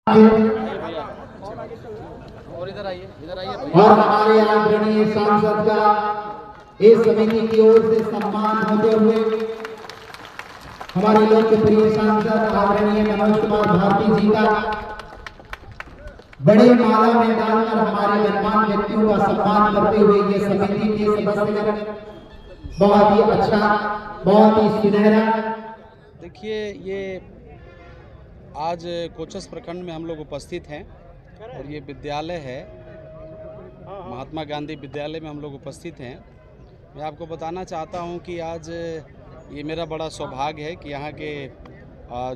और इधर आइए और हमारे आदरणीय सांसद का इस समिति की ओर से सम्मान होते हुए हमारे लोकप्रिय सांसद आदरणीय मनोज कुमार भारती जी का बड़े माला में डालकर हमारे गणमान्य व्यक्तियों का सम्मान करते हुए ये समिति के सदस्य बहुत ही अच्छा, बहुत ही सुनहरा। देखिए, ये आज कोचस प्रखंड में हम लोग उपस्थित हैं और ये विद्यालय है, महात्मा गांधी विद्यालय में हम लोग उपस्थित हैं। मैं आपको बताना चाहता हूं कि आज ये मेरा बड़ा सौभाग्य है कि यहाँ के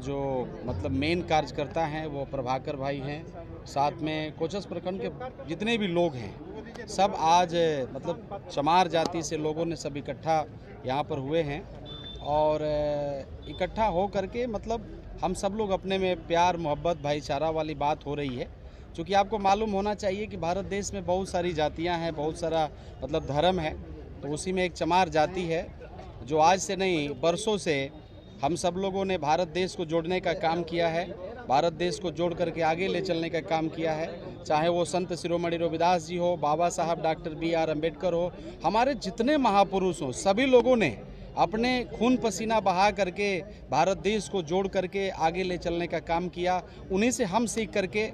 जो मतलब मेन कार्यकर्ता हैं वो प्रभाकर भाई हैं, साथ में कोचस प्रखंड के जितने भी लोग हैं सब आज मतलब चमार जाति से लोगों ने सब इकट्ठा यहाँ पर हुए हैं और इकट्ठा हो करके मतलब हम सब लोग अपने में प्यार मोहब्बत भाईचारा वाली बात हो रही है। क्योंकि आपको मालूम होना चाहिए कि भारत देश में बहुत सारी जातियां हैं, बहुत सारा मतलब धर्म है, तो उसी में एक चमार जाति है जो आज से नहीं बरसों से हम सब लोगों ने भारत देश को जोड़ने का काम किया है, भारत देश को जोड़ करके आगे ले चलने का काम किया है। चाहे वो संत शिरोमणि रविदास जी हो, बाबा साहब डॉक्टर B.R. अम्बेडकर हो, हमारे जितने महापुरुष हों, सभी लोगों ने अपने खून पसीना बहा करके भारत देश को जोड़ करके आगे ले चलने का काम किया। उन्हीं से हम सीख करके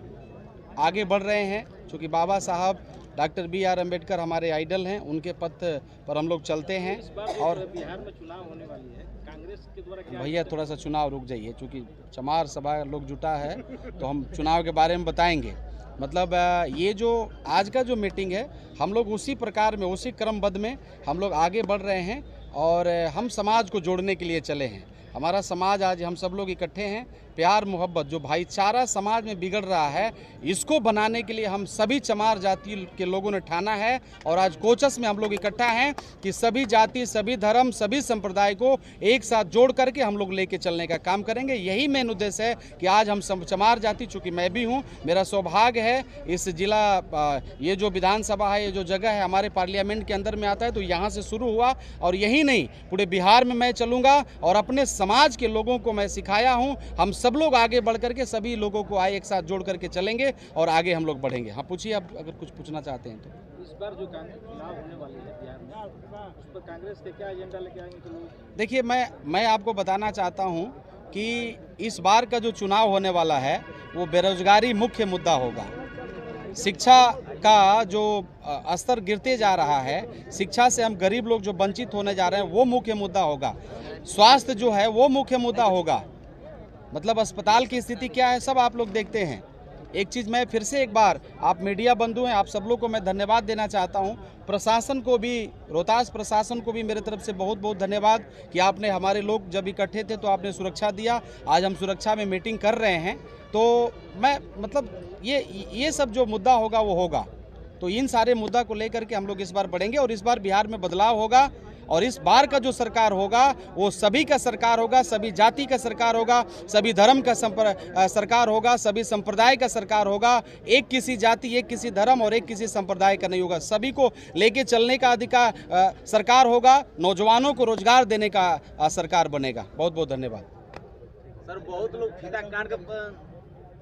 आगे बढ़ रहे हैं। क्योंकि बाबा साहब डॉक्टर B.R. अम्बेडकर हमारे आइडल हैं, उनके पथ पर हम लोग चलते हैं। और बिहार में चुनाव होने वाली है, कांग्रेस के द्वारा क्या? भैया थोड़ा सा चुनाव रुक जाइए, क्योंकि चमार सभा लोग जुटा है तो हम चुनाव के बारे में बताएंगे। मतलब ये जो आज का जो मीटिंग है, हम लोग उसी प्रकार में, उसी क्रमबद्ध में हम लोग आगे बढ़ रहे हैं और हम समाज को जोड़ने के लिए चले हैं। हमारा समाज आज हम सब लोग इकट्ठे हैं, प्यार मोहब्बत जो भाईचारा समाज में बिगड़ रहा है, इसको बनाने के लिए हम सभी चमार जाति के लोगों ने ठाना है। और आज कोचस में हम लोग इकट्ठा हैं कि सभी जाति, सभी धर्म, सभी संप्रदाय को एक साथ जोड़ करके हम लोग लेके चलने का काम करेंगे। यही मेन उद्देश्य है कि आज हम चमार जाति, चूँकि मैं भी हूँ, मेरा सौभाग्य है इस जिला, ये जो विधानसभा है, ये जो जगह है हमारे पार्लियामेंट के अंदर में आता है, तो यहाँ से शुरू हुआ और यही नहीं पूरे बिहार में मैं चलूँगा और अपने समाज के लोगों को मैं सिखाया हूँ। हम सब लोग आगे बढ़ करके सभी लोगों को आए एक साथ जोड़ करके चलेंगे और आगे हम लोग बढ़ेंगे। हाँ पूछिए, आप अगर कुछ पूछना चाहते हैं तो। इस बार जो चुनाव होने वाली है बिहार में, उस पर कांग्रेस के क्या एजेंडा लेके आएंगे तो लोग? देखिए, मैं आपको बताना चाहता हूँ कि इस बार का जो चुनाव होने वाला है वो बेरोजगारी मुख्य मुद्दा होगा। शिक्षा का जो स्तर गिरते जा रहा है, शिक्षा से हम गरीब लोग जो वंचित होने जा रहे हैं वो मुख्य मुद्दा होगा। स्वास्थ्य जो है वो मुख्य मुद्दा होगा। मतलब अस्पताल की स्थिति क्या है सब आप लोग देखते हैं। एक चीज़ मैं फिर से एक बार, आप मीडिया बंधु हैं, आप सब लोग को मैं धन्यवाद देना चाहता हूं। प्रशासन को भी, रोहतास प्रशासन को भी मेरे तरफ से बहुत बहुत धन्यवाद कि आपने, हमारे लोग जब इकट्ठे थे तो आपने सुरक्षा दिया। आज हम सुरक्षा में मीटिंग कर रहे हैं, तो मैं मतलब ये सब जो मुद्दा होगा वो होगा। तो इन सारे मुद्दा को लेकर के हम लोग इस बार बढ़ेंगे और इस बार बिहार में बदलाव होगा। और इस बार का जो सरकार होगा वो सभी का सरकार होगा, सभी जाति का सरकार होगा, सभी धर्म का सरकार होगा, सभी संप्रदाय का सरकार होगा। एक किसी जाति, एक किसी धर्म और एक किसी संप्रदाय का नहीं होगा। सभी को लेके चलने का अधिकार सरकार होगा। नौजवानों को रोजगार देने का सरकार बनेगा। बहुत बहुत धन्यवाद सर। बहुत लोग फीता काट के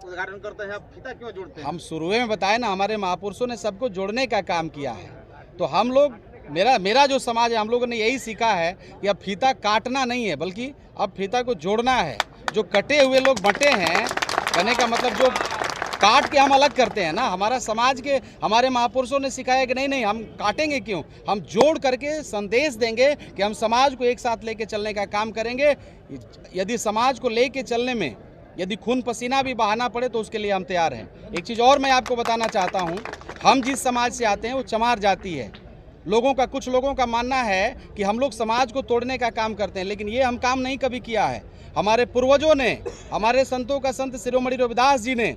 उद्घाटन करते हैं, आप फीता क्यों जोड़ते हैं? हम शुरू में बताए ना, हमारे महापुरुषों ने सबको जोड़ने का काम किया है। तो हम लोग, मेरा जो समाज है, हम लोगों ने यही सीखा है कि अब फीता काटना नहीं है, बल्कि अब फीता को जोड़ना है। जो कटे हुए लोग बंटे हैं, कहने का मतलब जो काट के हम अलग करते हैं ना, हमारा समाज के, हमारे महापुरुषों ने सिखाया कि नहीं हम काटेंगे क्यों, हम जोड़ करके संदेश देंगे कि हम समाज को एक साथ लेके चलने का काम करेंगे। यदि समाज को लेके चलने में यदि खून पसीना भी बहाना पड़े तो उसके लिए हम तैयार हैं। एक चीज़ और मैं आपको बताना चाहता हूँ, हम जिस समाज से आते हैं वो चमार जाति है। कुछ लोगों का मानना है कि हम लोग समाज को तोड़ने का काम करते हैं, लेकिन ये हम काम नहीं कभी किया है। हमारे पूर्वजों ने, हमारे संतों का संत शिरोमणि रविदास जी ने,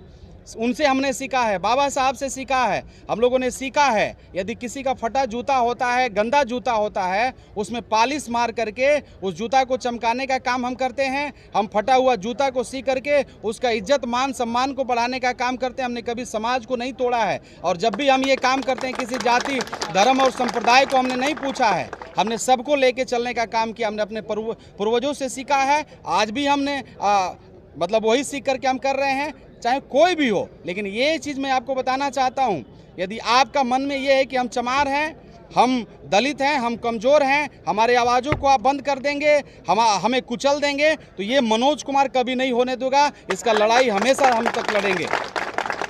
उनसे हमने सीखा है, बाबा साहब से सीखा है, हम लोगों ने सीखा है। यदि किसी का फटा जूता होता है, गंदा जूता होता है, उसमें पालिश मार करके उस जूता को चमकाने का काम हम करते हैं। हम फटा हुआ जूता को सी करके उसका इज्जत मान सम्मान को बढ़ाने का काम करते हैं। हमने कभी समाज को नहीं तोड़ा है। और जब भी हम ये काम करते हैं, किसी जाति, धर्म और संप्रदाय को हमने नहीं पूछा है, हमने सबको लेके चलने का काम किया। हमने अपने पूर्वजों से सीखा है, आज भी हमने मतलब वही सीख करके हम कर रहे हैं। चाहे कोई भी हो। लेकिन ये चीज़ मैं आपको बताना चाहता हूँ, यदि आपका मन में ये है कि हम चमार हैं, हम दलित हैं, हम कमज़ोर हैं, हमारे आवाज़ों को आप बंद कर देंगे, हमें कुचल देंगे, तो ये मनोज कुमार कभी नहीं होने देगा। इसका लड़ाई हमेशा हम तक लड़ेंगे।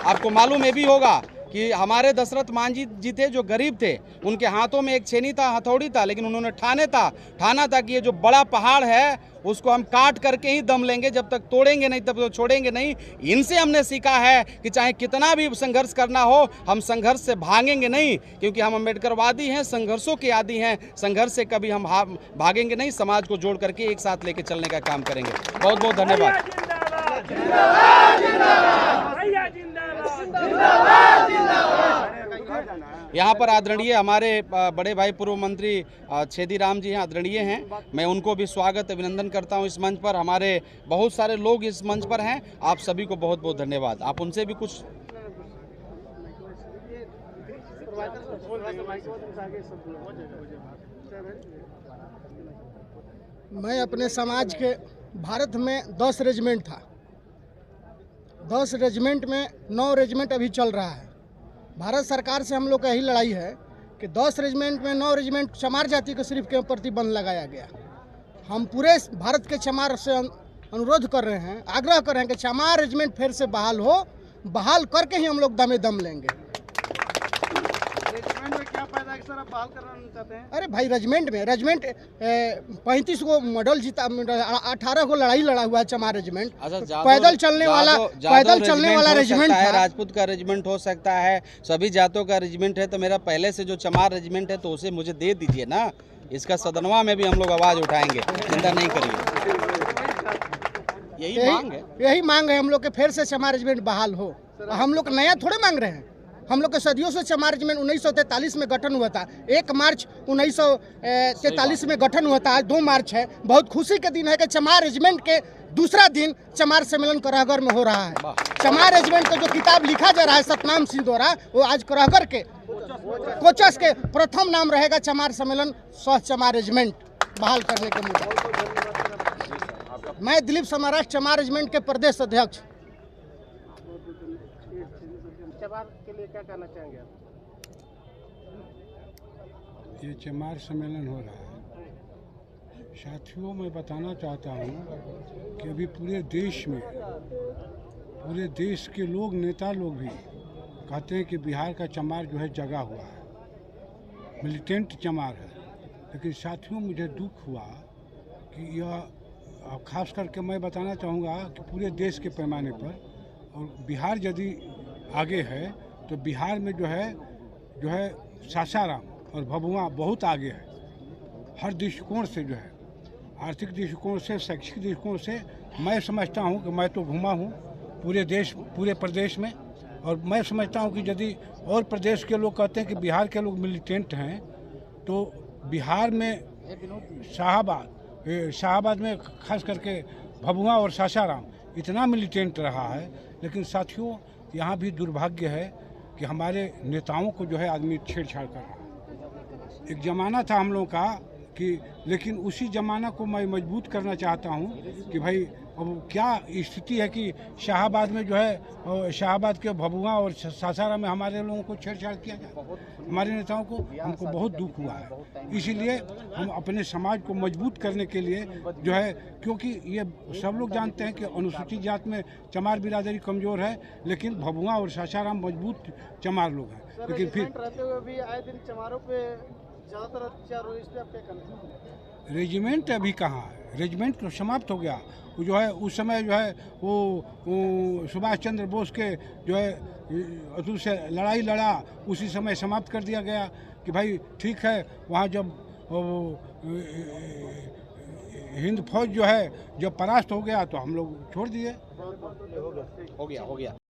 आपको मालूम ये भी होगा कि हमारे दशरथ मांझी जी थे जो गरीब थे, उनके हाथों में एक छेनी था, हथौड़ी था, लेकिन उन्होंने ठाना था कि ये जो बड़ा पहाड़ है उसको हम काट करके ही दम लेंगे, जब तक तोड़ेंगे नहीं तब तक छोड़ेंगे नहीं। इनसे हमने सीखा है कि चाहे कितना भी संघर्ष करना हो, हम संघर्ष से भागेंगे नहीं, क्योंकि हम अम्बेडकरवादी हैं, संघर्षों के आदी हैं। संघर्ष से कभी हम भागेंगे नहीं, समाज को जोड़ करके एक साथ लेके चलने का काम करेंगे। बहुत बहुत धन्यवाद। यहाँ पर आदरणीय हमारे बड़े भाई पूर्व मंत्री छेदीराम जी हैं, आदरणीय हैं। मैं उनको भी स्वागत अभिनंदन करता हूँ इस मंच पर। हमारे बहुत सारे लोग इस मंच पर हैं। आप सभी को बहुत बहुत धन्यवाद। आप उनसे भी कुछ मैं अपने समाज के भारत में 10 रेजिमेंट था। 10 रेजिमेंट में 9 रेजिमेंट अभी चल रहा है। भारत सरकार से हम लोग का यही लड़ाई है कि 10 रेजिमेंट में 9 रेजिमेंट चमार जाति के सिर्फ के प्रतिबंध लगाया गया। हम पूरे भारत के चमार से अनुरोध कर रहे हैं, आग्रह कर रहे हैं कि चमार रेजिमेंट फिर से बहाल हो। बहाल करके ही हम लोग दमे दम लेंगे। रेजिमेंट में क्या फायदा है सर, आप बहाल कराना चाहते हैं? अरे भाई, रेजिमेंट 35 को मेडल जीता, 18 को लड़ाई लड़ा हुआ है चमार रेजिमेंट। पैदल चलने वाला रेजिमेंट है। राजपूत का रेजिमेंट हो सकता है, सभी जातों का रेजिमेंट है। तो मेरा पहले से जो चमार रेजिमेंट है तो उसे मुझे दे दीजिए ना। इसका सदनवा में भी हम लोग आवाज उठाएंगे, चिंता नहीं करिए। यही मांग है हम लोग के, फिर से चमार रेजिमेंट बहाल हो। हम लोग नया थोड़े मांग रहे हैं। हम लोग के सदियों से चमार रेजिमेंट 1943 में गठन हुआ था। 1 मार्च 1943 में गठन हुआ था। आज 2 मार्च है। बहुत खुशी के दिन है कि चमार रेजिमेंट के दूसरा दिन चमार सम्मेलन कराहगढ़ में हो रहा है। चमार रेजिमेंट का जो किताब लिखा जा रहा है सतनाम सिंह द्वारा, वो आज कराहगढ़ के कोचस के प्रथम नाम रहेगा चमार सम्मेलन सह चमार रेजिमेंट बहाल करने के मुद्दे। मैं दिलीप सम्राट चमार रेजिमेंट के प्रदेश अध्यक्ष। चमार के लिए क्या कहना चाहेंगे आप? ये चमार सम्मेलन हो रहा है। साथियों, मैं बताना चाहता हूँ कि अभी पूरे देश के लोग, नेता लोग भी कहते हैं कि बिहार का चमार जो है जगा हुआ है, मिलिटेंट चमार है। लेकिन साथियों, मुझे दुख हुआ कि यह खास करके मैं बताना चाहूँगा कि पूरे देश के पैमाने पर, और बिहार यदि आगे है तो बिहार में जो है सासाराम और भभुआ बहुत आगे है। हर दृष्टिकोण से जो है, आर्थिक दृष्टिकोण से, शैक्षिक दृष्टिकोण से मैं समझता हूँ कि मैं तो घूमा हूँ पूरे प्रदेश में, और मैं समझता हूँ कि यदि और प्रदेश के लोग कहते हैं कि बिहार के लोग मिलिटेंट हैं, तो बिहार में शाहाबाद में खास करके भभुआ और सासाराम इतना मिलिटेंट रहा है। लेकिन साथियों, यहाँ भी दुर्भाग्य है कि हमारे नेताओं को जो है आदमी छेड़छाड़ कर रहा है। एक ज़माना था हम लोगों का कि, लेकिन उसी ज़माना को मैं मजबूत करना चाहता हूँ कि भाई अब क्या स्थिति है कि शाहाबाद में जो है, शाहाबाद के भभुआ और सासाराम में हमारे लोगों को छेड़छाड़ किया जाए, हमारे नेताओं को। हमको बहुत दुख हुआ है। इसीलिए हम अपने समाज को मजबूत करने के लिए जो है, क्योंकि ये सब लोग जानते हैं कि अनुसूचित जात में चमार बिरादरी कमज़ोर है, लेकिन भभुआ और सासाराम मजबूत चमार लोग हैं। लेकिन फिर रहते हुए भी आए दिन चमारों पे ज़्यादातर अत्याचार हो, इस पर आप क्या कहना? रेजिमेंट अभी कहाँ है? रेजिमेंट तो समाप्त हो गया। वो जो है उस समय जो है वो सुभाष चंद्र बोस के जो है अतुल से लड़ाई लड़ा, उसी समय समाप्त कर दिया गया कि भाई ठीक है। वहाँ जब हिंद फौज जो है जब परास्त हो गया तो हम लोग छोड़ दिए। हो गया।